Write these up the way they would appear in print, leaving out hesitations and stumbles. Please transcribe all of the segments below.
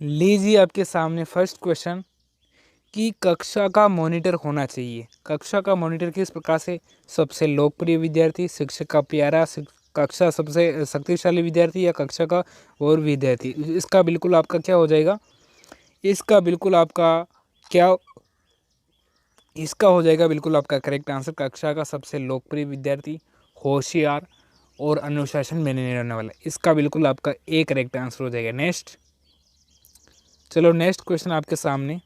लीजिए आपके सामने फर्स्ट क्वेश्चन कि कक्षा का मॉनिटर होना चाहिए। कक्षा का मॉनिटर किस प्रकार से? सबसे लोकप्रिय विद्यार्थी, शिक्षक का प्यारा, कक्षा सबसे शक्तिशाली विद्यार्थी या कक्षा का और विद्यार्थी। इसका बिल्कुल आपका क्या हो जाएगा? इसका बिल्कुल आपका क्या इसका हो जाएगा बिल्कुल आपका करेक्ट आंसर, कक्षा का सबसे लोकप्रिय विद्यार्थी, होशियार और अनुशासन में नहीं रहने वाला। इसका बिल्कुल आपका ए करेक्ट आंसर हो जाएगा। नेक्स्ट, चलो नेक्स्ट क्वेश्चन आपके सामने।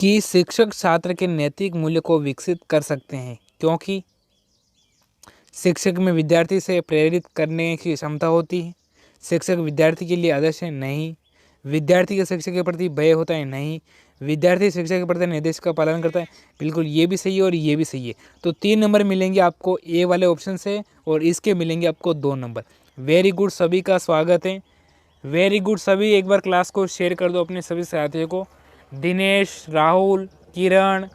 कि शिक्षक छात्र के नैतिक मूल्य को विकसित कर सकते हैं क्योंकि शिक्षक में विद्यार्थी से प्रेरित करने की क्षमता होती है। शिक्षक विद्यार्थी के लिए आदर्श है? नहीं। विद्यार्थी के शिक्षक के प्रति भय होता है? नहीं। विद्यार्थी शिक्षक के प्रति निर्देश का पालन करता है? बिल्कुल, ये भी सही है और ये भी सही है। तो 3 नंबर मिलेंगे आपको ए वाले ऑप्शन से और इसके मिलेंगे आपको 2 नंबर। वेरी गुड, सभी का स्वागत है। वेरी गुड, सभी एक बार क्लास को शेयर कर दो अपने सभी साथियों को। दिनेश, राहुल, किरण,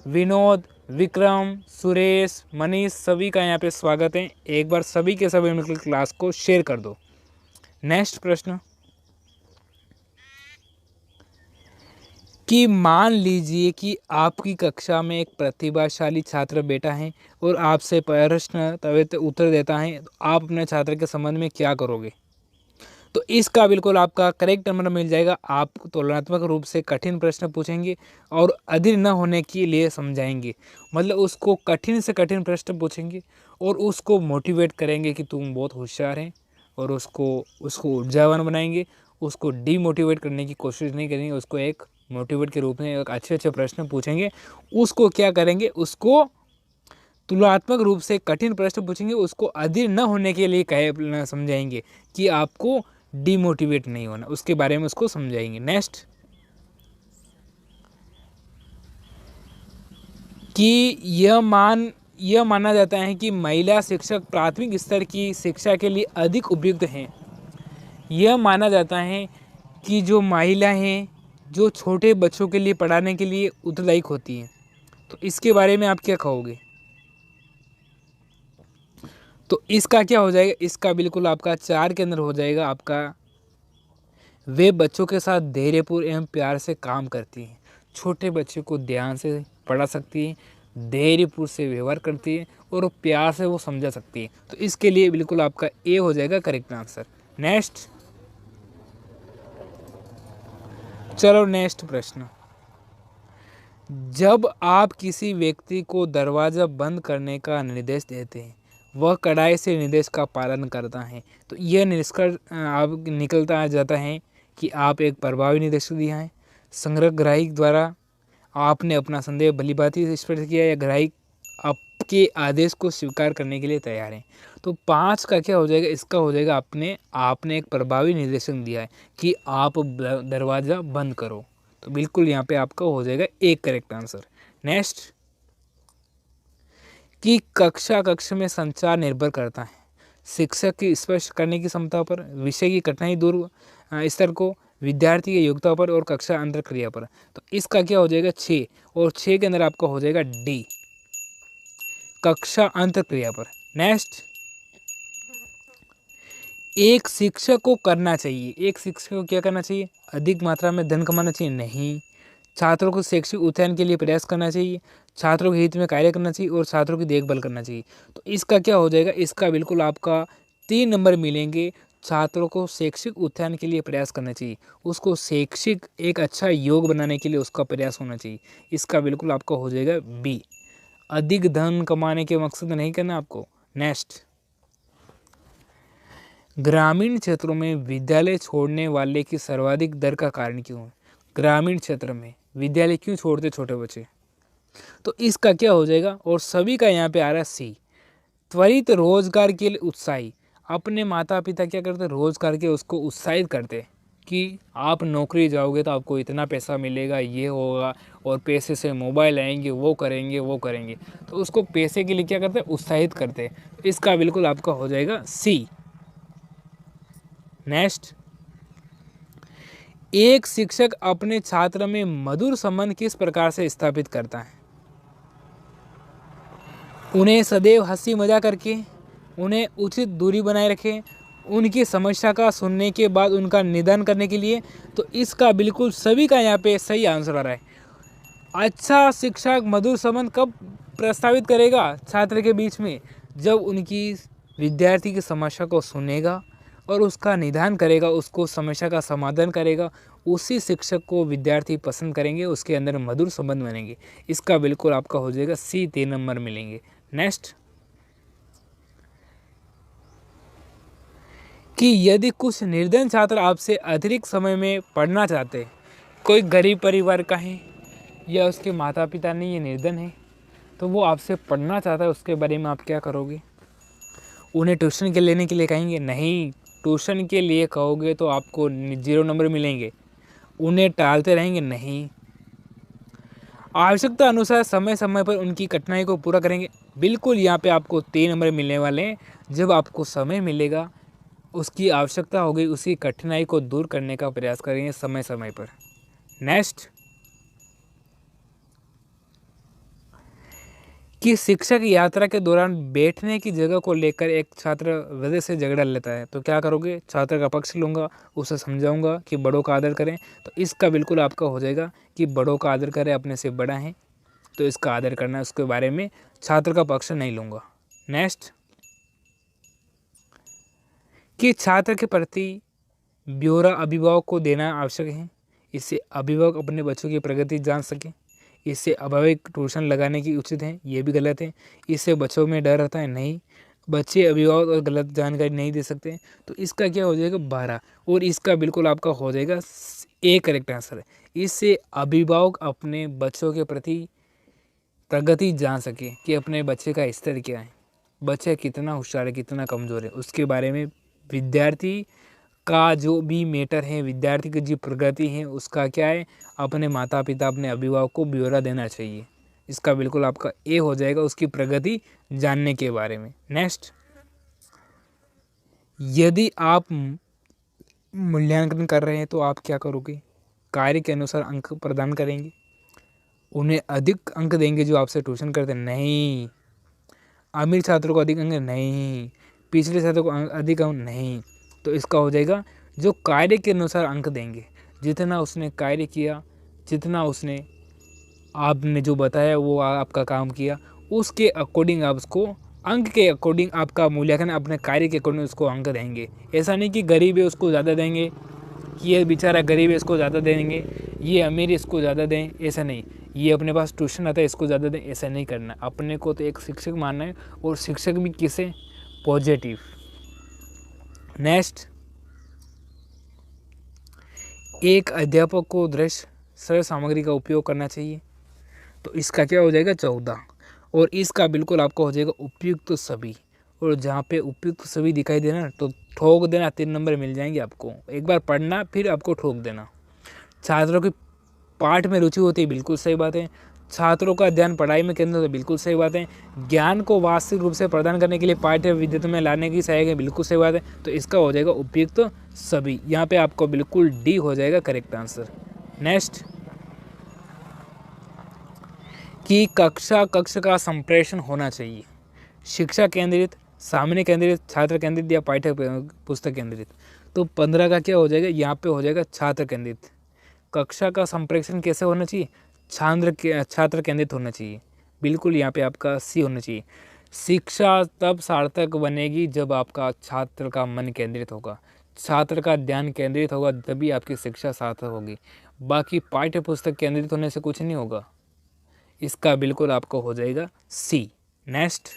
विनोद, विक्रम, सुरेश, मनीष, सभी का यहाँ पे स्वागत है। एक बार सभी के सभी मिलकर क्लास को शेयर कर दो। नेक्स्ट प्रश्न कि मान लीजिए कि आपकी कक्षा में एक प्रतिभाशाली छात्र बैठा है और आपसे प्रश्न त्वरित उत्तर देता है, तो आप अपने छात्र के संबंध में क्या करोगे? तो इसका बिल्कुल आपका करेक्ट नंबर मिल जाएगा। आप तुलनात्मक रूप से कठिन प्रश्न पूछेंगे और अधीर न होने के लिए समझाएंगे। मतलब उसको कठिन से कठिन प्रश्न पूछेंगे और उसको मोटिवेट करेंगे कि तुम बहुत होशियार हैं, और उसको ऊर्जावान बनाएंगे। उसको डीमोटिवेट करने की कोशिश नहीं करेंगे, उसको एक मोटिवेट के रूप में एक अच्छे प्रश्न पूछेंगे। उसको क्या करेंगे? उसको तुलनात्मक रूप से कठिन प्रश्न पूछेंगे, उसको अधीर न होने के लिए समझाएंगे कि आपको डिमोटिवेट नहीं होना, उसके बारे में उसको समझाएंगे। नेक्स्ट, कि यह माना जाता है कि महिला शिक्षक प्राथमिक स्तर की शिक्षा के लिए अधिक उपयुक्त हैं। यह माना जाता है कि जो महिला हैं जो छोटे बच्चों के लिए पढ़ाने के लिए उत्तरदायी होती हैं। तो इसके बारे में आप क्या कहोगे? तो इसका क्या हो जाएगा? इसका बिल्कुल आपका 4 के अंदर हो जाएगा आपका, वे बच्चों के साथ धैर्यपूर्ण एवं प्यार से काम करती हैं। छोटे बच्चे को ध्यान से पढ़ा सकती है, धैर्यपूर्ण से व्यवहार करती है और प्यार से वो समझा सकती है। तो इसके लिए बिल्कुल आपका ए हो जाएगा करेक्ट आंसर। नेक्स्ट, चलो नेक्स्ट प्रश्न। जब आप किसी व्यक्ति को दरवाज़ा बंद करने का निर्देश देते हैं, वह कड़ाई से निर्देश का पालन करता है, तो यह निष्कर्ष आप निकलता जाता है कि आप एक प्रभावी निर्देशक दिया है। संग्रह ग्राहक द्वारा आपने अपना संदेह भलीभांति स्पष्ट किया या ग्राहक आपके आदेश को स्वीकार करने के लिए तैयार है। तो 5 का क्या हो जाएगा? इसका हो जाएगा आपने एक प्रभावी निर्देशन दिया है कि आप दरवाज़ा बंद करो। तो बिल्कुल यहाँ पे आपका हो जाएगा एक करेक्ट आंसर। नेक्स्ट, कि कक्षा में संचार निर्भर करता है शिक्षक की स्पष्ट करने की क्षमता पर, विषय की कठिनाई दूर स्तर को, विद्यार्थी की योग्यता पर और कक्षा अंतर क्रिया पर। तो इसका क्या हो जाएगा? 6, और 6 के अंदर आपका हो जाएगा डी, कक्षा अंतर क्रिया पर। नेक्स्ट, एक शिक्षक को करना चाहिए, एक शिक्षक को क्या करना चाहिए? अधिक मात्रा में धन कमाना चाहिए? नहीं। छात्रों को शैक्षिक उत्थान के लिए प्रयास करना चाहिए, छात्रों के हित में कार्य करना चाहिए और छात्रों की देखभाल करना चाहिए। तो इसका क्या हो जाएगा? इसका बिल्कुल आपका 3 नंबर मिलेंगे। छात्रों को शैक्षिक उत्थान के लिए प्रयास करना चाहिए, उसको शैक्षिक एक अच्छा योग बनाने के लिए उसका प्रयास होना चाहिए। इसका बिल्कुल आपका हो जाएगा बी, अधिक धन कमाने के मकसद नहीं करना आपको। नेक्स्ट, ग्रामीण क्षेत्रों में विद्यालय छोड़ने वाले की सर्वाधिक दर का कारण क्यों है? ग्रामीण क्षेत्र में विद्यालय क्यों छोड़ते छोटे बच्चे? तो इसका क्या हो जाएगा? और सभी का यहाँ पे आ रहा है सी, त्वरित रोजगार के लिए उत्साही। अपने माता पिता क्या करते? रोजगार के उसको उत्साहित करते कि आप नौकरी जाओगे तो आपको इतना पैसा मिलेगा, ये होगा, और पैसे से मोबाइल आएंगे, वो करेंगे। तो उसको पैसे के लिए क्या करते? उत्साहित करते। इसका बिल्कुल आपका हो जाएगा सी। नेक्स्ट, एक शिक्षक अपने छात्र में मधुर संबंध किस प्रकार से स्थापित करता है? उन्हें सदैव हंसी मजाक करके, उन्हें उचित दूरी बनाए रखें उनकी समस्या का सुनने के बाद उनका निदान करने के लिए। तो इसका बिल्कुल सभी का यहाँ पे सही आंसर आ रहा है। अच्छा शिक्षक मधुर संबंध कब प्रस्तावित करेगा छात्र के बीच में? जब उनकी विद्यार्थी की समस्या को सुनेगा और उसका निदान करेगा, उसको समस्या का समाधान करेगा, उसी शिक्षक को विद्यार्थी पसंद करेंगे, उसके अंदर मधुर संबंध बनेंगे। इसका बिल्कुल आपका हो जाएगा सी, 3 नंबर मिलेंगे। नेक्स्ट, कि यदि कुछ निर्धन छात्र आपसे अतिरिक्त समय में पढ़ना चाहते, कोई गरीब परिवार का है या उसके माता पिता नहीं ये निर्धन है, तो वो आपसे पढ़ना चाहता है, उसके बारे में आप क्या करोगे? उन्हें ट्यूशन के लेने के लिए कहेंगे? नहीं, ट्यूशन के लिए कहोगे तो आपको 0 नंबर मिलेंगे। उन्हें टालते रहेंगे? नहीं। आवश्यकता अनुसार समय समय पर उनकी कठिनाई को पूरा करेंगे? बिल्कुल, यहाँ पे आपको 3 नंबर मिलने वाले हैं। जब आपको समय मिलेगा, उसकी आवश्यकता होगी, उसी कठिनाई को दूर करने का प्रयास करेंगे समय समय पर। नेक्स्ट, कि शिक्षक यात्रा के दौरान बैठने की जगह को लेकर एक छात्र वजह से झगड़ा लेता है, तो क्या करोगे? छात्र का पक्ष लूँगा, उसे समझाऊंगा कि बड़ों का आदर करें। तो इसका बिल्कुल आपका हो जाएगा कि बड़ों का आदर करें, अपने से बड़ा है तो इसका आदर करना है, उसके बारे में छात्र का पक्ष नहीं लूँगा। नेक्स्ट, कि छात्र के प्रति ब्यौरा अभिभावक को देना आवश्यक है, इससे अभिभावक अपने बच्चों की प्रगति जान सके। इससे अभिभावक ट्यूशन लगाने की उचित है, ये भी गलत है। इससे बच्चों में डर रहता है, नहीं, बच्चे अभिभावक और गलत जानकारी नहीं दे सकते। तो इसका क्या हो जाएगा? 12, और इसका बिल्कुल आपका हो जाएगा ए करेक्ट आंसर है। इससे अभिभावक अपने बच्चों के प्रति प्रगति जान सके कि अपने बच्चे का स्तर क्या है, बच्चा कितना होशियार है, कितना कमज़ोर है, उसके बारे में विद्यार्थी का जो भी मैटर है, विद्यार्थी की जो प्रगति है, उसका क्या है, अपने माता पिता, अपने अभिभावक को ब्यौरा देना चाहिए। इसका बिल्कुल आपका ए हो जाएगा, उसकी प्रगति जानने के बारे में। नेक्स्ट, यदि आप मूल्यांकन कर रहे हैं तो आप क्या करोगे? कार्य के अनुसार अंक प्रदान करेंगे, उन्हें अधिक अंक देंगे जो आपसे ट्यूशन करते हैं? नहीं। अमीर छात्रों को अधिक अंक? नहीं। पिछले छात्रों को अधिक अंक? नहीं। तो इसका हो जाएगा जो कार्य के अनुसार अंक देंगे, जितना उसने कार्य किया, जितना उसने आपने जो बताया वो आपका काम किया, उसके अकॉर्डिंग आप उसको अंक के अकॉर्डिंग आपका मूल्यांकन अपने कार्य के अकॉर्डिंग उसको अंक देंगे। ऐसा नहीं कि गरीब है उसको ज़्यादा देंगे, कि ये बेचारा गरीब है इसको ज़्यादा देंगे, ये अमीर है इसको ज़्यादा दें, ऐसा नहीं। ये अपने पास ट्यूशन आता है इसको ज़्यादा दें, ऐसा नहीं करना। अपने को तो एक शिक्षक मानना है, और शिक्षक भी किसे? पॉजिटिव। नेक्स्ट, एक अध्यापक को दृश्य सरल सामग्री का उपयोग करना चाहिए, तो इसका क्या हो जाएगा? 14, और इसका बिल्कुल आपका हो जाएगा उपयुक्त तो सभी। और जहाँ पे उपयुक्त तो सभी दिखाई देना तो ठोक देना, 3 नंबर मिल जाएंगे आपको। एक बार पढ़ना फिर आपको ठोक देना। छात्रों की पाठ में रुचि होती है, बिल्कुल सही बात है। छात्रों का ध्यान पढ़ाई में केंद्रित होता है, बिल्कुल सही बात है। ज्ञान को वास्तविक रूप से प्रदान करने के लिए पाठ्य विद्यार्थी में लाने की सहायक है, बिल्कुल सही बात है। तो इसका हो जाएगा उपयुक्त तो सभी। यहाँ पे आपको बिल्कुल डी हो जाएगा करेक्ट आंसर। नेक्स्ट, कि कक्षा कक्ष का संप्रेषण होना चाहिए, शिक्षा केंद्रित, सामान्य केंद्रित, छात्र केंद्रित या पाठ्य पुस्तक केंद्रित। तो 15 का क्या हो जाएगा? यहाँ पे हो जाएगा छात्र केंद्रित। कक्षा का संप्रेषण कैसे होना चाहिए? छात्र केंद्रित होना चाहिए, बिल्कुल यहाँ पे आपका सी होना चाहिए। शिक्षा तब सार्थक बनेगी जब आपका छात्र का मन केंद्रित होगा, छात्र का ध्यान केंद्रित होगा, तभी आपकी शिक्षा सार्थक होगी। बाकी पाठ्य पुस्तक केंद्रित होने से कुछ नहीं होगा। इसका बिल्कुल आपको हो जाएगा सी। नेक्स्ट,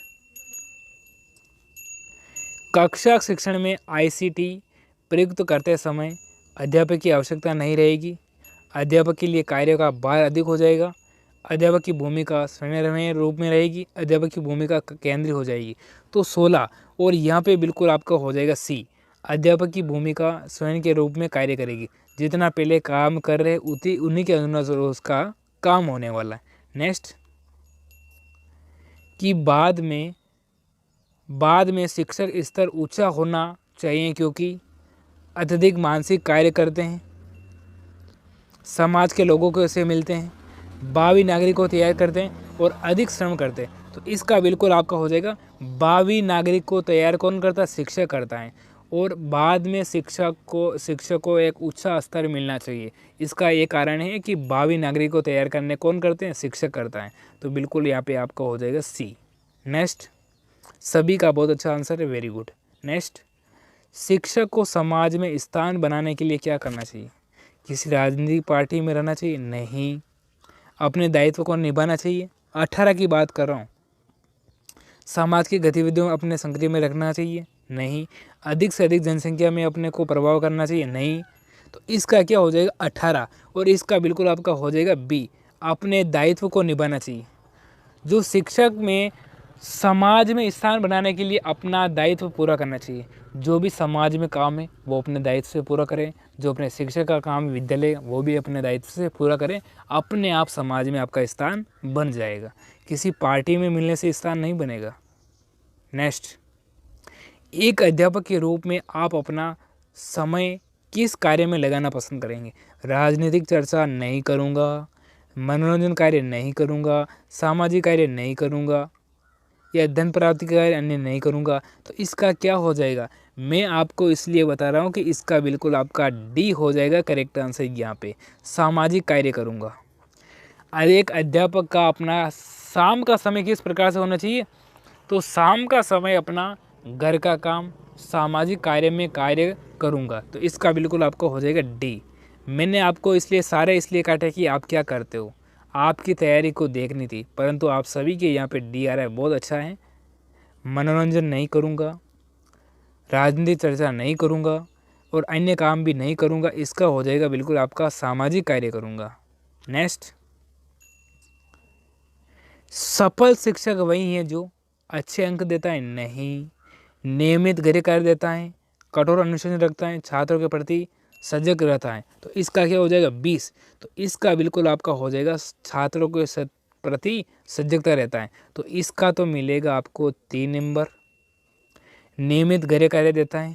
कक्षा शिक्षण में आईसीटी प्रयुक्त करते समय अध्यापक की आवश्यकता नहीं रहेगी, अध्यापक के लिए कार्य का भार अधिक हो जाएगा, अध्यापक की भूमिका स्वयं रूप में रहेगी, अध्यापक की भूमिका केंद्रीय हो जाएगी। तो 16, और यहाँ पे बिल्कुल आपका हो जाएगा सी, अध्यापक की भूमिका स्वयं के रूप में कार्य करेगी। जितना पहले काम कर रहे उन्हीं के अनुसार उसका काम होने वाला है। नेक्स्ट, कि बाद में शिक्षक स्तर ऊंचा होना चाहिए क्योंकि अत्यधिक मानसिक कार्य करते हैं, समाज के लोगों को से मिलते हैं, भावी नागरिक को तैयार करते हैं और अधिक श्रम करते हैं। तो इसका बिल्कुल आपका हो जाएगा भावी नागरिक को तैयार कौन करता है? शिक्षक करता है। और बाद में शिक्षक को एक उच्च स्तर मिलना चाहिए। इसका ये कारण है कि भावी नागरिक को तैयार करने कौन करते हैं? शिक्षक करता है। तो बिल्कुल यहाँ पे आपका हो जाएगा सी। नेक्स्ट, सभी का बहुत अच्छा आंसर है, वेरी गुड। नेक्स्ट, शिक्षक को समाज में स्थान बनाने के लिए क्या करना चाहिए? किसी राजनीतिक पार्टी में रहना चाहिए? नहीं। अपने दायित्व को निभाना चाहिए? 18 की बात कर रहा हूँ। समाज की गतिविधियों में अपने सक्रिय में रखना चाहिए? नहीं। अधिक से अधिक जनसंख्या में अपने को प्रभाव करना चाहिए? नहीं। तो इसका क्या हो जाएगा? 18। और इसका बिल्कुल आपका हो जाएगा बी, अपने दायित्व को निभाना चाहिए। जो शिक्षक में समाज में स्थान बनाने के लिए अपना दायित्व पूरा करना चाहिए। जो भी समाज में काम है वो अपने दायित्व से पूरा करें। जो अपने शिक्षक का काम विद्यालय, वो भी अपने दायित्व से पूरा करें। अपने आप समाज में आपका स्थान बन जाएगा। किसी पार्टी में मिलने से स्थान नहीं बनेगा। नेक्स्ट, एक अध्यापक के रूप में आप अपना समय किस कार्य में लगाना पसंद करेंगे? राजनीतिक चर्चा नहीं करूँगा, मनोरंजन कार्य नहीं करूँगा, सामाजिक कार्य नहीं करूँगा, या धन प्राप्ति का कार्य अन्य नहीं करूँगा। तो इसका क्या हो जाएगा? मैं आपको इसलिए बता रहा हूँ कि इसका बिल्कुल आपका डी हो जाएगा करेक्ट आंसर। यहाँ पे सामाजिक कार्य करूँगा। एक अध्यापक का अपना शाम का समय किस प्रकार से होना चाहिए? तो शाम का समय अपना घर का काम, सामाजिक कार्य में कार्य करूँगा। तो इसका बिल्कुल आपको हो जाएगा डी। मैंने आपको इसलिए काटा कि आप क्या करते हो, आपकी तैयारी को देखनी थी, परंतु आप सभी के यहाँ पे डी आ रहा है, बहुत अच्छा है। मनोरंजन नहीं करूँगा, राजनीतिक चर्चा नहीं करूँगा, और अन्य काम भी नहीं करूँगा। इसका हो जाएगा बिल्कुल आपका सामाजिक कार्य करूँगा। नेक्स्ट, सफल शिक्षक वही है जो अच्छे अंक देता है? नहीं। नियमित गृह कार्य देता है, कठोर अनुशासन रखता है, छात्रों के प्रति सजग रहता है। तो इसका क्या हो जाएगा? 20। तो इसका बिल्कुल आपका हो जाएगा छात्रों के प्रति सजगता रहता है। तो इसका तो मिलेगा आपको 3 नंबर। नियमित गृह कार्य देता है,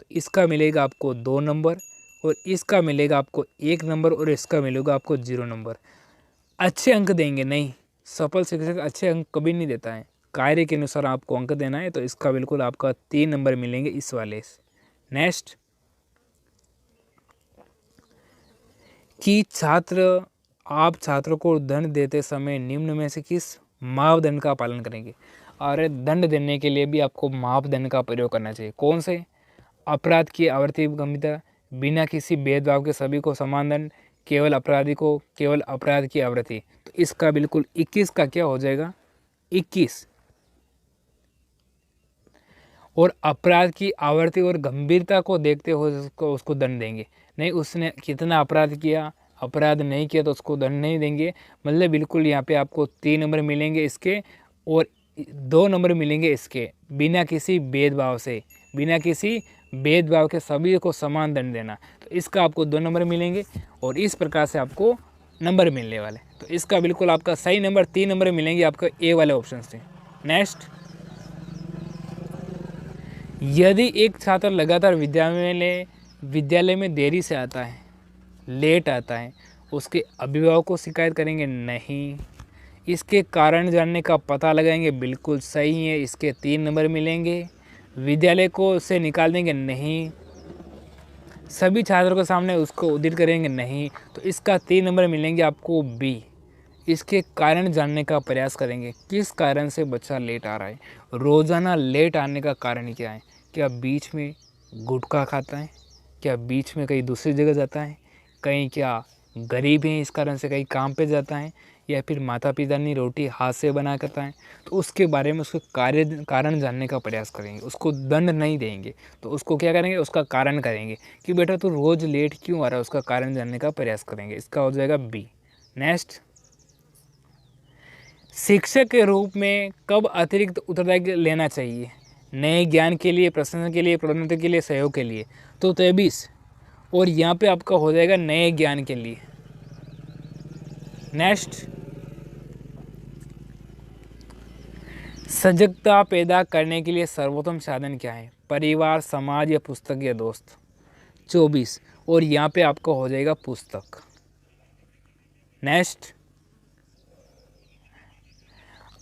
तो इसका मिलेगा आपको 2 नंबर, और इसका मिलेगा आपको 1 नंबर, और इसका मिलेगा आपको 0 नंबर। अच्छे अंक देंगे नहीं, सफल शिक्षक अच्छे अंक कभी नहीं देता है। कार्य के अनुसार आपको अंक देना है। तो इसका बिल्कुल आपका 3 नंबर मिलेंगे इस वाले से। नेक्स्ट, कि आप छात्रों को दंड देते समय निम्न में से किस मापदंड का पालन करेंगे? और दंड देने के लिए भी आपको मापदंड का प्रयोग करना चाहिए। कौन से? अपराध की आवृत्ति गंभीरता, बिना किसी भेदभाव के सभी को समान दंड, केवल अपराधी को केवल अपराध की आवृत्ति। तो इसका बिल्कुल 21 का क्या हो जाएगा? 21। और अपराध की आवृत्ति और गंभीरता को देखते हुए उसको दंड देंगे। नहीं, उसने कितना अपराध किया, अपराध नहीं किया तो उसको दंड नहीं देंगे। मतलब बिल्कुल यहाँ पे आपको 3 नंबर मिलेंगे इसके, और 2 नंबर मिलेंगे इसके। बिना किसी भेदभाव से, बिना किसी भेदभाव के सभी को समान दंड देना। तो इसका आपको 2 नंबर मिलेंगे, और इस प्रकार से आपको नंबर मिलने वाले। तो इसका बिल्कुल आपका सही नंबर 3 नंबर मिलेंगे आपको ए वाले ऑप्शन से। नेक्स्ट, यदि एक छात्र लगातार विद्यालय में देरी से आता है, लेट आता है, उसके अभिभावक को शिकायत करेंगे? नहीं। इसके कारण जानने का पता लगाएंगे? बिल्कुल सही है, इसके 3 नंबर मिलेंगे। विद्यालय को से निकाल देंगे? नहीं। सभी छात्रों के सामने उसको उद्धृत करेंगे? नहीं। तो इसका 3 नंबर मिलेंगे आपको बी। इसके कारण जानने का प्रयास करेंगे, किस कारण से बच्चा लेट आ रहा है। रोज़ाना लेट आने का कारण क्या है? क्या बीच में गुटखा खाता है? क्या बीच में कहीं दूसरी जगह जाता है? कहीं क्या गरीब है इस कारण से कहीं काम पे जाता है? या फिर माता पिता ने रोटी हाथ से बना करता है? तो उसके बारे में उसके कारण जानने का प्रयास करेंगे। उसको दंड नहीं देंगे, तो उसको क्या करेंगे? उसका कारण करेंगे कि बेटा तू रोज़ लेट क्यों आ रहा है, उसका कारण जानने का प्रयास करेंगे। इसका हो जाएगा बी। नेक्स्ट, शिक्षक के रूप में कब अतिरिक्त उत्तरदायित्व लेना चाहिए? नए ज्ञान के लिए, प्रशंसा के लिए, प्रोन्नति के लिए, सहयोग के लिए। तो 23, और यहाँ पे आपका हो जाएगा नए ज्ञान के लिए। नेक्स्ट, सजगता पैदा करने के लिए सर्वोत्तम साधन क्या है? परिवार, समाज, या पुस्तक, या दोस्त। 24, और यहाँ पे आपका हो जाएगा पुस्तक। नेक्स्ट,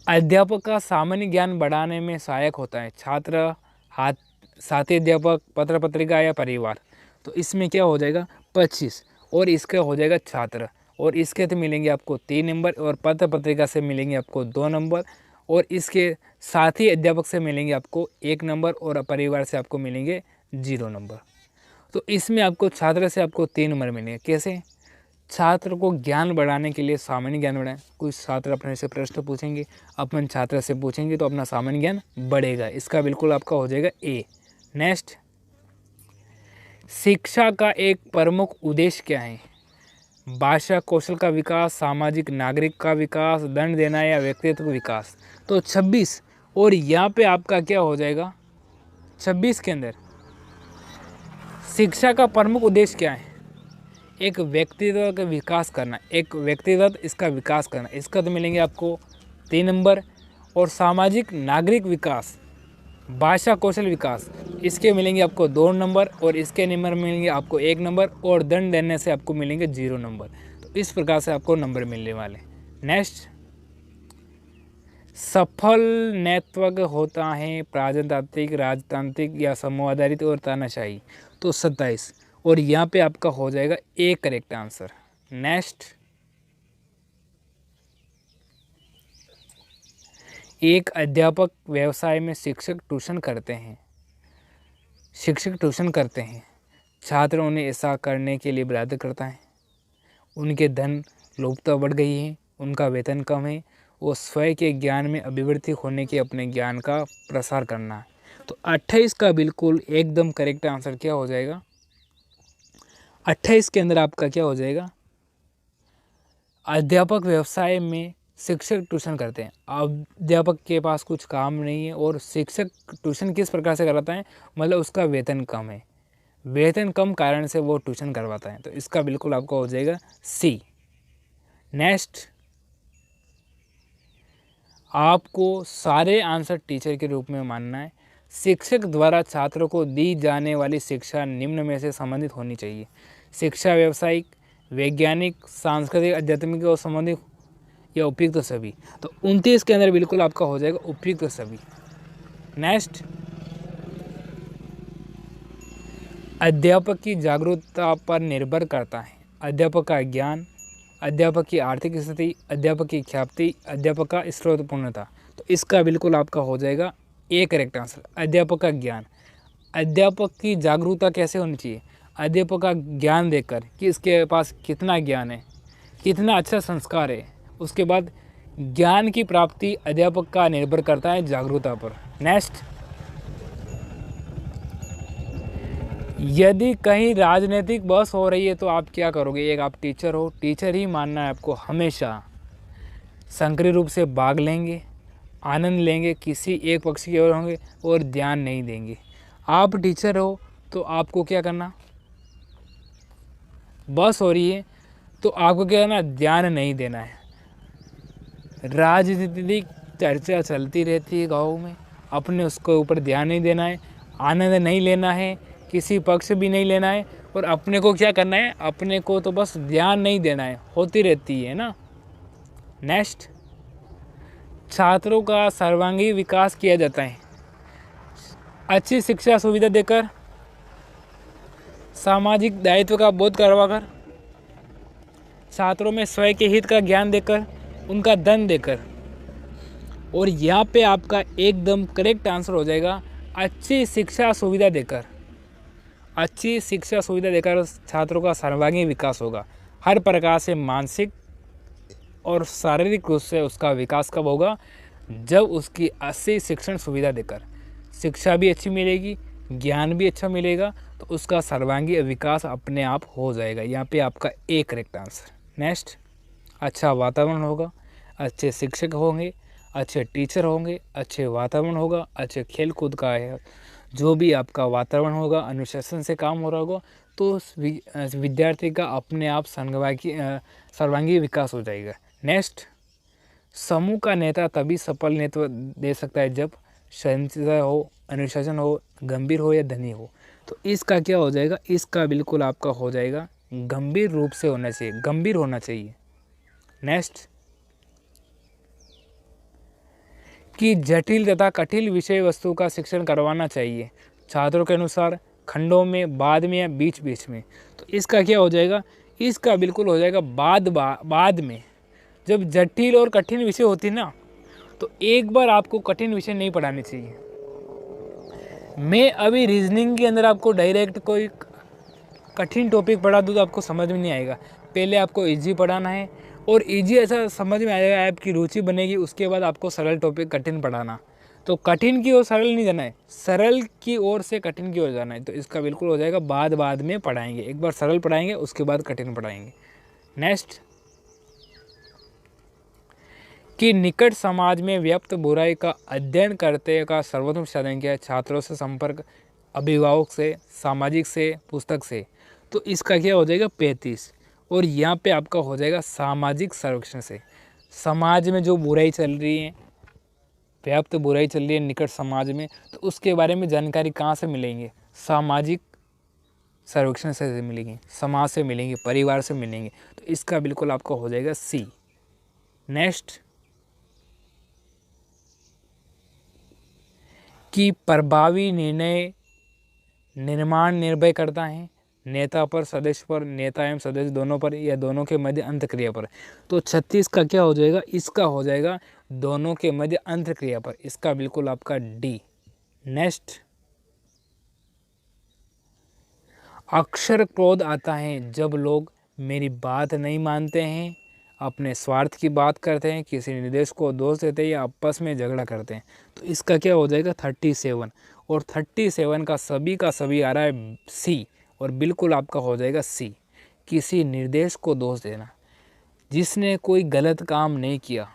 अध्यापक का सामान्य ज्ञान बढ़ाने में सहायक होता है। छात्र, हाथ, साथी अध्यापक, पत्र पत्रिका या परिवार। तो इसमें क्या हो जाएगा 25, और इसका हो जाएगा छात्र, और इसके तो मिलेंगे आपको 3 नंबर, और पत्र पत्रिका से मिलेंगे आपको 2 नंबर, और इसके साथी अध्यापक से मिलेंगे आपको 1 नंबर, और परिवार से आपको मिलेंगे 0 नंबर। तो इसमें आपको छात्र से आपको 3 नंबर मिलेंगे। कैसे? छात्र को ज्ञान बढ़ाने के लिए सामान्य ज्ञान बढ़ाएं। कुछ छात्र अपने से प्रश्न पूछेंगे, अपन छात्र से पूछेंगे तो अपना सामान्य ज्ञान बढ़ेगा। इसका बिल्कुल आपका हो जाएगा ए। नेक्स्ट, शिक्षा का एक प्रमुख उद्देश्य क्या है? भाषा कौशल का विकास, सामाजिक नागरिक का विकास, दंड देना या व्यक्तित्व विकास। तो 26, और यहाँ पे आपका क्या हो जाएगा 26 के अंदर शिक्षा का प्रमुख उद्देश्य क्या है? एक व्यक्तित्व का विकास करना, एक व्यक्तिगत इसका विकास करना। इसका तो मिलेंगे आपको 3 नंबर, और सामाजिक नागरिक विकास, भाषा कौशल विकास, इसके मिलेंगे आपको 2 नंबर, और इसके नंबर मिलेंगे आपको 1 नंबर, और दंड देने से आपको मिलेंगे 0 नंबर। तो इस प्रकार से आपको नंबर मिलने वाले। नेक्स्ट, सफल नेतृत्व होता है प्रजातांत्रिक, राजतांत्रिक या समूह आधारित और तानाशाही। तो 27, और यहाँ पे आपका हो जाएगा ए करेक्ट आंसर। नेक्स्ट, एक अध्यापक व्यवसाय में शिक्षक ट्यूशन करते हैं। छात्र उन्हें ऐसा करने के लिए बाध्य करता है। उनके धन लोभता बढ़ गई है, उनका वेतन कम है, वो स्वयं के ज्ञान में अभिवृद्धि होने के अपने ज्ञान का प्रसार करना है। तो 28 का बिल्कुल एकदम करेक्ट आंसर क्या हो जाएगा? 28 के अंदर आपका क्या हो जाएगा? अध्यापक व्यवसाय में शिक्षक ट्यूशन करते हैं। अध्यापक के पास कुछ काम नहीं है, और शिक्षक ट्यूशन किस प्रकार से कराता है? मतलब उसका वेतन कम है, वेतन कम कारण से वो ट्यूशन करवाता है। तो इसका बिल्कुल आपका हो जाएगा सी। नेक्स्ट, आपको सारे आंसर टीचर के रूप में मानना है। शिक्षक द्वारा छात्रों को दी जाने वाली शिक्षा निम्न में से संबंधित होनी चाहिए। शिक्षा व्यावसायिक, वैज्ञानिक, सांस्कृतिक, आध्यात्मिक और संबंधित या उपयुक्त सभी। तो 29 के अंदर बिल्कुल आपका हो जाएगा उपयुक्त सभी। नेक्स्ट, अध्यापक की जागरूकता पर निर्भर करता है अध्यापक का ज्ञान, अध्यापक की आर्थिक स्थिति, अध्यापक की ख्याति, अध्यापक का स्रोतपूर्णता। तो इसका बिल्कुल आपका हो जाएगा ए करेक्ट आंसर, अध्यापक का ज्ञान। अध्यापक की जागरूकता कैसे होनी चाहिए? अध्यापक का ज्ञान देकर कि इसके पास कितना ज्ञान है, कितना अच्छा संस्कार है। उसके बाद ज्ञान की प्राप्ति अध्यापक का निर्भर करता है जागरूकता पर। नेक्स्ट, यदि कहीं राजनीतिक बहस हो रही है तो आप क्या करोगे? एक आप टीचर हो, टीचर ही मानना है आपको हमेशा। सक्रिय रूप से भाग लेंगे, आनंद लेंगे, किसी एक पक्ष की ओर होंगे और ध्यान नहीं देंगे। आप टीचर हो तो आपको क्या करना? बहस हो रही है तो आपको क्या करना? ध्यान नहीं देना है। राजनीतिक चर्चा चलती रहती है गाँव में, अपने उसके ऊपर ध्यान नहीं देना है, आनंद नहीं लेना है, किसी पक्ष भी नहीं लेना है, और अपने को क्या करना है? अपने को तो बस ध्यान नहीं देना है, होती रहती है ना। नेक्स्ट, छात्रों का सर्वांगीण विकास किया जाता है अच्छी शिक्षा सुविधा देकर, सामाजिक दायित्व का बोध करवाकर, छात्रों में स्वयं के हित का ज्ञान देकर, उनका धन देकर। और यहाँ पे आपका एकदम करेक्ट आंसर हो जाएगा अच्छी शिक्षा सुविधा देकर। अच्छी शिक्षा सुविधा देकर छात्रों का सर्वांगीण विकास होगा। हर प्रकार से मानसिक और शारीरिक रूप से उसका विकास कब होगा? जब उसकी अच्छी शिक्षण सुविधा देकर। शिक्षा भी अच्छी मिलेगी, ज्ञान भी अच्छा मिलेगा, तो उसका सर्वांगीण विकास अपने आप हो जाएगा। यहाँ पे आपका ए करेक्ट आंसर। नेक्स्ट, अच्छा वातावरण होगा, अच्छे शिक्षक होंगे, अच्छे टीचर होंगे, अच्छे वातावरण होगा, अच्छे खेल कूद का है, जो भी आपका वातावरण होगा, अनुशासन से काम हो रहा होगा, तो विद्यार्थी का अपने आप सर्वांगीण विकास हो जाएगा। नेक्स्ट, समूह का नेता तभी सफल नेतृत्व दे सकता है जब सहनशीलता हो, अनुशासन हो, गंभीर हो या धनी हो। तो इसका क्या हो जाएगा? इसका बिल्कुल आपका हो जाएगा गंभीर रूप से होना चाहिए, गंभीर होना चाहिए। नेक्स्ट, कि जटिल तथा कठिन विषय वस्तु का शिक्षण करवाना चाहिए छात्रों के अनुसार, खंडों में, बाद में या बीच बीच में। तो इसका क्या हो जाएगा, इसका बिल्कुल हो जाएगा बाद में। जब जटिल और कठिन विषय होती ना, तो एक बार आपको कठिन विषय नहीं पढ़ाने चाहिए। मैं अभी रीजनिंग के अंदर आपको डायरेक्ट कोई कठिन टॉपिक पढ़ा दूँ तो आपको समझ में नहीं आएगा। पहले आपको इजी पढ़ाना है, और इजी ऐसा समझ में आएगा, आपकी रुचि बनेगी, उसके बाद आपको सरल टॉपिक कठिन पढ़ाना। तो कठिन की ओर सरल नहीं जाना है, सरल की ओर से कठिन की ओर जाना है। तो इसका बिल्कुल हो जाएगा बाद में पढ़ाएंगे, एक बार सरल पढ़ाएंगे उसके बाद कठिन पढ़ाएंगे। नेक्स्ट, कि निकट समाज में व्याप्त बुराई का अध्ययन करते का सर्वोत्तम साधन क्या है, छात्रों से संपर्क, अभिभावक से, सामाजिक से, पुस्तक से। तो इसका क्या हो जाएगा 35, और यहाँ पे आपका हो जाएगा सामाजिक सर्वेक्षण से। समाज में जो बुराई चल रही है, व्याप्त बुराई चल रही है निकट समाज में, तो उसके बारे में जानकारी कहाँ से मिलेंगे, सामाजिक सर्वेक्षण से मिलेंगे, समाज से मिलेंगे, परिवार से मिलेंगे। तो इसका बिल्कुल आपका हो जाएगा सी। नेक्स्ट, कि प्रभावी निर्णय निर्माण निर्भर करता है नेता पर, सदस्य पर, नेता एवं सदस्य दोनों पर, या दोनों के मध्य अंतक्रिया पर। तो 36 का क्या हो जाएगा, इसका हो जाएगा दोनों के मध्य अंतक्रिया पर। इसका बिल्कुल आपका डी। नेक्स्ट, अक्सर क्रोध आता है जब लोग मेरी बात नहीं मानते हैं, अपने स्वार्थ की बात करते हैं, किसी निर्देश को दोष देते हैं या आपस में झगड़ा करते हैं। तो इसका क्या हो जाएगा 37, और 37 का सभी आ रहा है सी, और बिल्कुल आपका हो जाएगा सी। किसी निर्देश को दोष देना, जिसने कोई गलत काम नहीं किया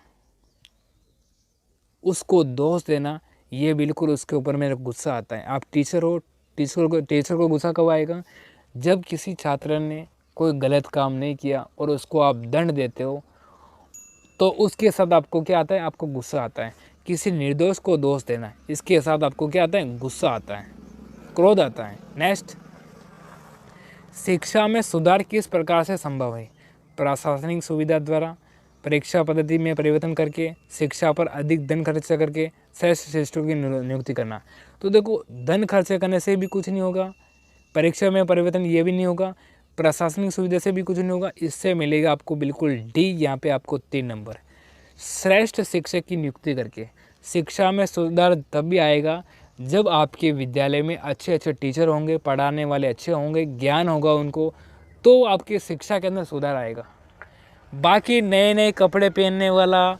उसको दोष देना, ये बिल्कुल उसके ऊपर मेरा गुस्सा आता है। आप टीचर हो, टीचर को गुस्सा कब आएगा, जब किसी छात्र ने कोई गलत काम नहीं किया और उसको आप दंड देते हो, तो उसके साथ आपको क्या आता है, आपको गुस्सा आता है। किसी निर्दोष को दोष देना, इसके साथ आपको क्या आता है, गुस्सा आता है, क्रोध आता है। नेक्स्ट, शिक्षा में सुधार किस प्रकार से संभव है, प्रशासनिक सुविधा द्वारा, परीक्षा पद्धति में परिवर्तन करके, शिक्षा पर अधिक धन खर्च करके, श्रेष्ठ शिक्षकों की नियुक्ति करना। तो देखो, धन खर्च करने से भी कुछ नहीं होगा, परीक्षा में परिवर्तन ये भी नहीं होगा, प्रशासनिक सुविधा से भी कुछ नहीं होगा। इससे मिलेगा आपको बिल्कुल डी, यहाँ पे आपको 3 नंबर। श्रेष्ठ शिक्षक की नियुक्ति करके शिक्षा में सुधार तभी आएगा जब आपके विद्यालय में अच्छे अच्छे टीचर होंगे, पढ़ाने वाले अच्छे होंगे, ज्ञान होगा उनको, तो आपकी शिक्षा के अंदर सुधार आएगा। बाकी नए नए कपड़े पहनने वाला,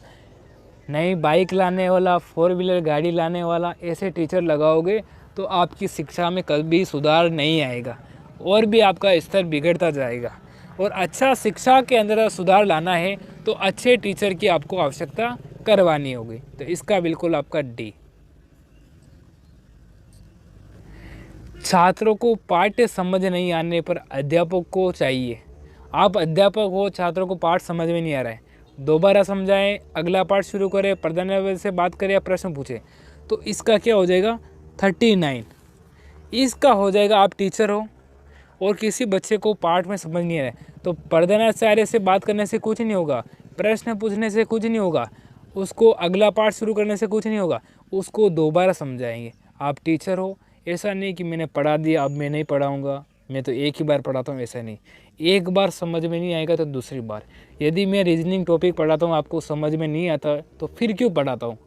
नई बाइक लाने वाला, 4 व्हीलर गाड़ी लाने वाला, ऐसे टीचर लगाओगे तो आपकी शिक्षा में कभी सुधार नहीं आएगा, और भी आपका स्तर बिगड़ता जाएगा। और अच्छा शिक्षा के अंदर सुधार लाना है तो अच्छे टीचर की आपको आवश्यकता करवानी होगी। तो इसका बिल्कुल आपका डी। छात्रों को पाठ्य समझ नहीं आने पर अध्यापक को चाहिए, आप अध्यापक हो, छात्रों को पाठ समझ में नहीं आ रहा है, दोबारा समझाएं, अगला पाठ शुरू करें, प्रधानाध्यापक से बात करें या प्रश्न पूछें। तो इसका क्या हो जाएगा 39। इसका हो जाएगा, आप टीचर हो और किसी बच्चे को पाठ में समझ नहीं आ रहा है, तो प्रधानाचार्य से बात करने से कुछ नहीं होगा, प्रश्न पूछने से कुछ नहीं होगा, उसको अगला पाठ शुरू करने से कुछ नहीं होगा, उसको दोबारा समझाएंगे। आप टीचर हो, ऐसा नहीं कि मैंने पढ़ा दिया अब मैं नहीं पढ़ाऊँगा, मैं तो एक ही बार पढ़ाता हूँ, ऐसा नहीं। एक बार समझ में नहीं आएगा तो दूसरी बार। यदि मैं रीजनिंग टॉपिक पढ़ाता हूँ आपको समझ में नहीं आता तो फिर क्यों पढ़ाता हूँ,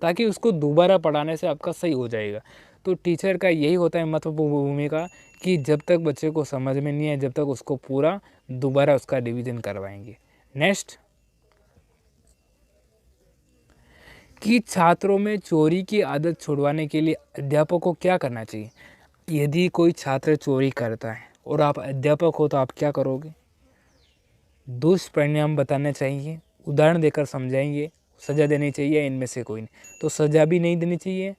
ताकि उसको दोबारा पढ़ाने से आपका सही हो जाएगा। तो टीचर का यही होता है महत्वपूर्ण भूमिका, कि जब तक बच्चे को समझ में नहीं आए जब तक उसको पूरा दोबारा उसका रिवीजन करवाएंगे। नेक्स्ट, कि छात्रों में चोरी की आदत छुड़वाने के लिए अध्यापक को क्या करना चाहिए। यदि कोई छात्र चोरी करता है और आप अध्यापक हो तो आप क्या करोगे, दुष्परिणाम बताने चाहिए, उदाहरण देकर समझाएंगे, सज़ा देनी चाहिए, इनमें से कोई नहीं। तो सज़ा भी नहीं देनी चाहिए,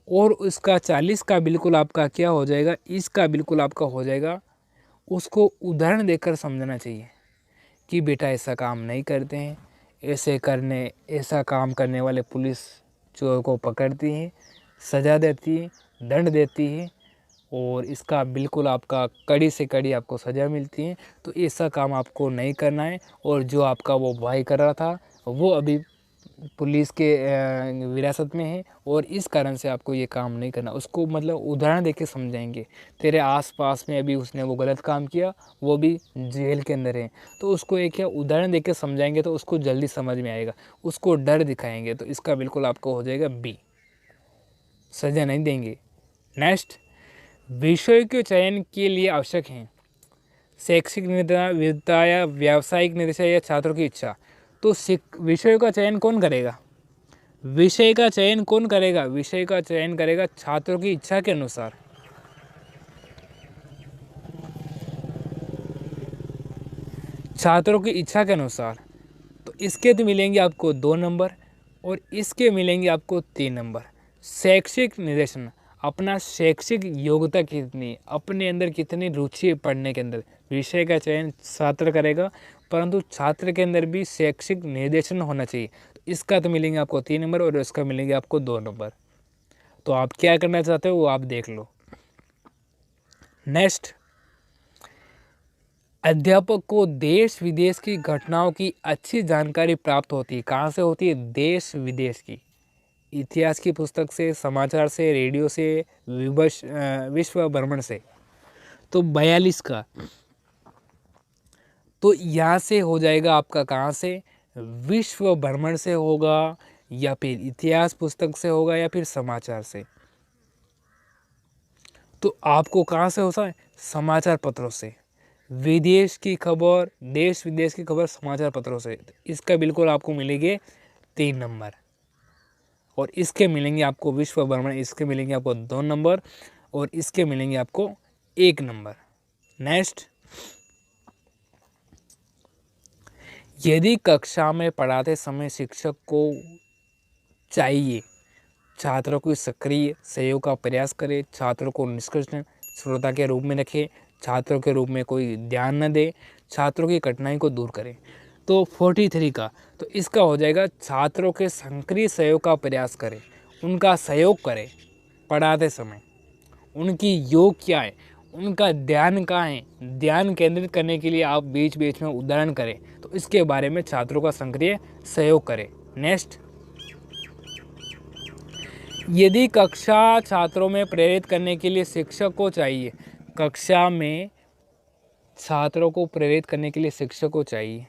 और उसका 40 का बिल्कुल आपका क्या हो जाएगा, इसका बिल्कुल आपका हो जाएगा, उसको उदाहरण देकर समझना चाहिए कि बेटा ऐसा काम नहीं करते हैं, ऐसा काम करने वाले पुलिस चोर को पकड़ती है, सज़ा देती है, दंड देती है, और इसका बिल्कुल आपका कड़ी से कड़ी आपको सज़ा मिलती है। तो ऐसा काम आपको नहीं करना है, और जो आपका वो भाई कर रहा था वो अभी पुलिस के विरासत में है और इस कारण से आपको ये काम नहीं करना। उसको मतलब उदाहरण देके समझाएंगे। तेरे आसपास में अभी उसने वो गलत काम किया, वो भी जेल के अंदर है, तो उसको एक क्या उदाहरण देके समझाएंगे तो उसको जल्दी समझ में आएगा। उसको डर दिखाएंगे, तो इसका बिल्कुल आपको हो जाएगा बी, सजा नहीं देंगे। नेक्स्ट, विषय के चयन के लिए आवश्यक हैं शैक्षिक विविधता या व्यावसायिक निर्देश या छात्रों की इच्छा। तो विषय का चयन कौन करेगा? विषय का चयन कौन करेगा? विषय का चयन करेगा छात्रों की इच्छा के अनुसार। छात्रों की इच्छा के अनुसार। तो इसके तो मिलेंगे आपको 2 नंबर और इसके मिलेंगे आपको 3 नंबर। शैक्षिक निर्देशन, अपना शैक्षिक योग्यता कितनी, अपने अंदर कितनी रुचि है पढ़ने के अंदर, विषय का चयन छात्र करेगा, परंतु छात्र के अंदर भी शैक्षिक निर्देशन होना चाहिए। तो इसका तो मिलेंगे आपको 3 नंबर और इसका मिलेंगे आपको 2 नंबर। तो आप क्या करना चाहते हो वो आप देख लो। नेक्स्ट, अध्यापक को देश विदेश की घटनाओं की अच्छी जानकारी प्राप्त होती है। कहाँ से होती है? देश विदेश की, इतिहास की पुस्तक से, समाचार से, रेडियो से, विश्व भ्रमण से। तो 42 का, तो यहाँ से हो जाएगा आपका, कहाँ से? विश्व भ्रमण से होगा, या फिर इतिहास पुस्तक से होगा, या फिर समाचार से। तो आपको कहाँ से होता है? समाचार पत्रों से। विदेश की खबर, देश विदेश की खबर समाचार पत्रों से। इसका बिल्कुल आपको मिलेंगे 3 नंबर और इसके मिलेंगे आपको विश्व भ्रमण, इसके मिलेंगे आपको 2 नंबर और इसके मिलेंगे आपको 1 नंबर। नेक्स्ट, यदि कक्षा में पढ़ाते समय शिक्षक को चाहिए छात्रों को सक्रिय सहयोग का प्रयास करे, छात्रों को निष्कर्ष श्रोता के रूप में रखे, छात्रों के रूप में कोई ध्यान न दे, छात्रों की कठिनाई को दूर करे। तो 43 का, तो इसका हो जाएगा छात्रों के सक्रिय सहयोग का प्रयास करें, उनका सहयोग करें पढ़ाते समय, उनकी योग क्या है, उनका ध्यान कहाँ है, ध्यान केंद्रित करने के लिए आप बीच बीच में उदाहरण करें, तो इसके बारे में छात्रों का सक्रिय सहयोग करें। नेक्स्ट, यदि कक्षा छात्रों में प्रेरित करने के लिए शिक्षक को चाहिए, कक्षा में छात्रों को प्रेरित करने के लिए शिक्षक को चाहिए,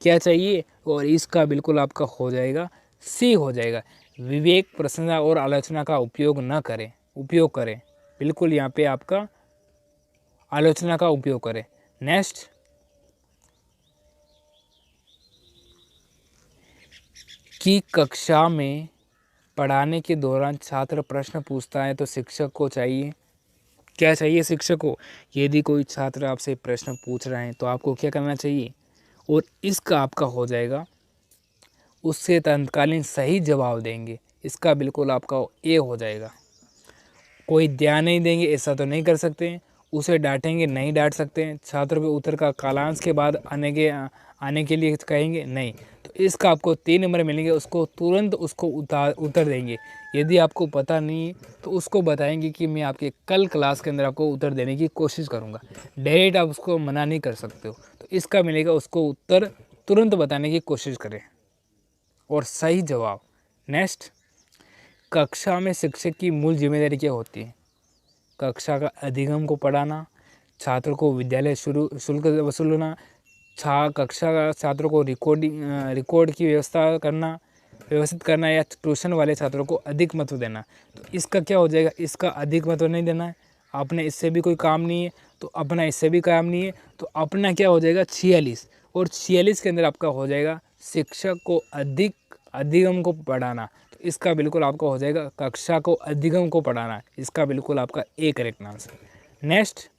क्या चाहिए? और इसका बिल्कुल आपका हो जाएगा सी हो जाएगा, विवेक, प्रशंसा और आलोचना का उपयोग न करें, उपयोग करें, बिल्कुल यहाँ पे आपका आलोचना का उपयोग करें। नेक्स्ट, कि कक्षा में पढ़ाने के दौरान छात्र प्रश्न पूछता है तो शिक्षक को चाहिए, क्या चाहिए शिक्षक को? यदि कोई छात्र आपसे प्रश्न पूछ रहा है तो आपको क्या करना चाहिए? और इसका आपका हो जाएगा उससे तत्कालीन सही जवाब देंगे, इसका बिल्कुल आपका ए हो जाएगा। कोई ध्यान नहीं देंगे ऐसा तो नहीं कर सकते, उसे डांटेंगे नहीं डांट सकते हैं, छात्रों के उत्तर का कालांश के बाद आने के लिए कहेंगे नहीं, तो इसका आपको 3 नंबर मिलेंगे। उसको तुरंत उसको उत्तर देंगे। यदि आपको पता नहीं तो उसको बताएंगे कि मैं आपके कल क्लास के अंदर आपको उत्तर देने की कोशिश करूँगा, डायरेक्ट आप उसको मना नहीं कर सकते हो। तो इसका मिलेगा उसको उत्तर तुरंत बताने की कोशिश करें और सही जवाब। नेक्स्ट, कक्षा में शिक्षक की मूल जिम्मेदारी क्या होती है? कक्षा का अधिगम को पढ़ाना, छात्रों को विद्यालय शुल्क वसूलना, कक्षा का छात्रों को रिकॉर्ड की व्यवस्थित करना या ट्यूशन वाले छात्रों को अधिक महत्व देना। तो इसका क्या हो जाएगा? इसका अधिक महत्व नहीं देना है, आपने इससे भी कोई काम नहीं है तो अपना इससे भी काम नहीं है, तो अपना क्या हो जाएगा 46 और 46 के अंदर आपका हो जाएगा शिक्षक को अधिगम को पढ़ाना। तो इसका बिल्कुल आपका हो जाएगा कक्षा को अधिगम को पढ़ाना, इसका बिल्कुल आपका ए करेक्ट आंसर। नेक्स्ट,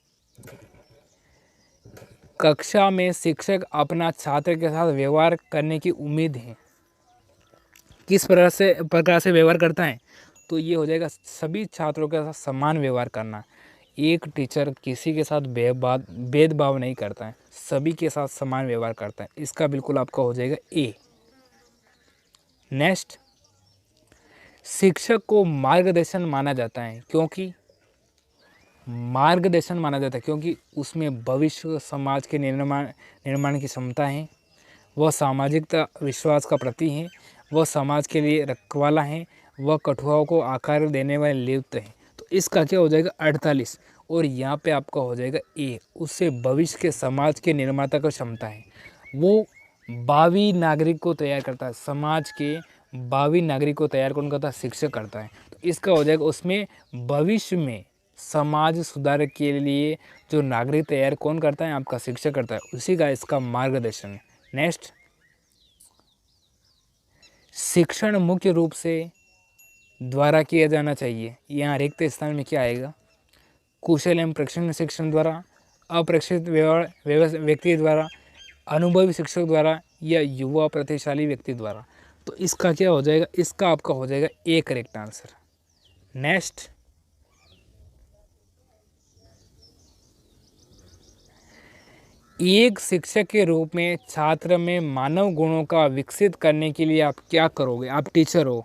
कक्षा में शिक्षक अपना छात्र के साथ व्यवहार करने की उम्मीद है, किस प्रकार से व्यवहार करता है? तो ये हो जाएगा सभी छात्रों के साथ समान व्यवहार करना। एक टीचर किसी के साथ भेदभाव नहीं करता है, सभी के साथ समान व्यवहार करता है, इसका बिल्कुल आपका हो जाएगा ए। नेक्स्ट, शिक्षक को मार्गदर्शन माना जाता है क्योंकि उसमें भविष्य समाज के निर्माण की क्षमता है, वह सामाजिकता विश्वास का प्रतीक है, वह समाज के लिए रखवाला हैं, वह कठुआओं को आकार देने वाले लिप्त हैं। तो इसका क्या हो जाएगा 48। और यहाँ पे आपका हो जाएगा ए, उससे भविष्य के समाज के निर्माता की क्षमता है। वो भावी नागरिक को तैयार करता है, समाज के भावी नागरिक को तैयार कौन करता है? शिक्षक करता है। तो इसका हो जाएगा उसमें भविष्य में समाज सुधार के लिए जो नागरिक तैयार कौन करता है? आपका शिक्षक करता है, उसी का इसका मार्गदर्शन है। नेक्स्ट, शिक्षण मुख्य रूप से द्वारा किया जाना चाहिए। यहाँ रिक्त स्थान में क्या आएगा? कुशल एवं प्रशिक्षण शिक्षण द्वारा, अप्रशिक्षित व्यक्ति द्वारा, अनुभवी शिक्षक द्वारा, या युवा प्रतिशाली व्यक्ति द्वारा। तो इसका क्या हो जाएगा? इसका आपका हो जाएगा ए करेक्ट आंसर। नेक्स्ट, एक शिक्षक के रूप में छात्र में मानव गुणों का विकसित करने के लिए आप क्या करोगे? आप टीचर हो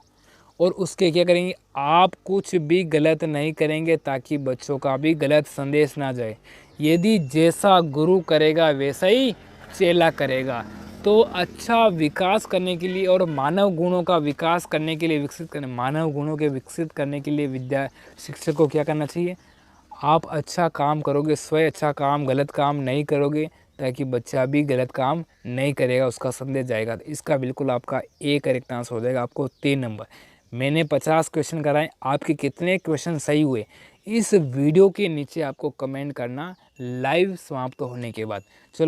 और उसके क्या करेंगे? आप कुछ भी गलत नहीं करेंगे ताकि बच्चों का भी गलत संदेश ना जाए। यदि जैसा गुरु करेगा वैसा ही चेला करेगा। तो अच्छा विकास करने के लिए और मानव गुणों का विकास करने के लिए, विकसित करने, मानव गुणों के विकसित करने के लिए शिक्षक को क्या करना चाहिए? आप अच्छा काम करोगे, स्वयं अच्छा काम, गलत काम नहीं करोगे ताकि बच्चा भी गलत काम नहीं करेगा, उसका संदेश जाएगा। तो इसका बिल्कुल आपका ए करेक्ट आंसर हो जाएगा। आपको 3 नंबर। मैंने 50 क्वेश्चन कराए, आपके कितने क्वेश्चन सही हुए इस वीडियो के नीचे आपको कमेंट करना लाइव समाप्त होने के बाद। चलो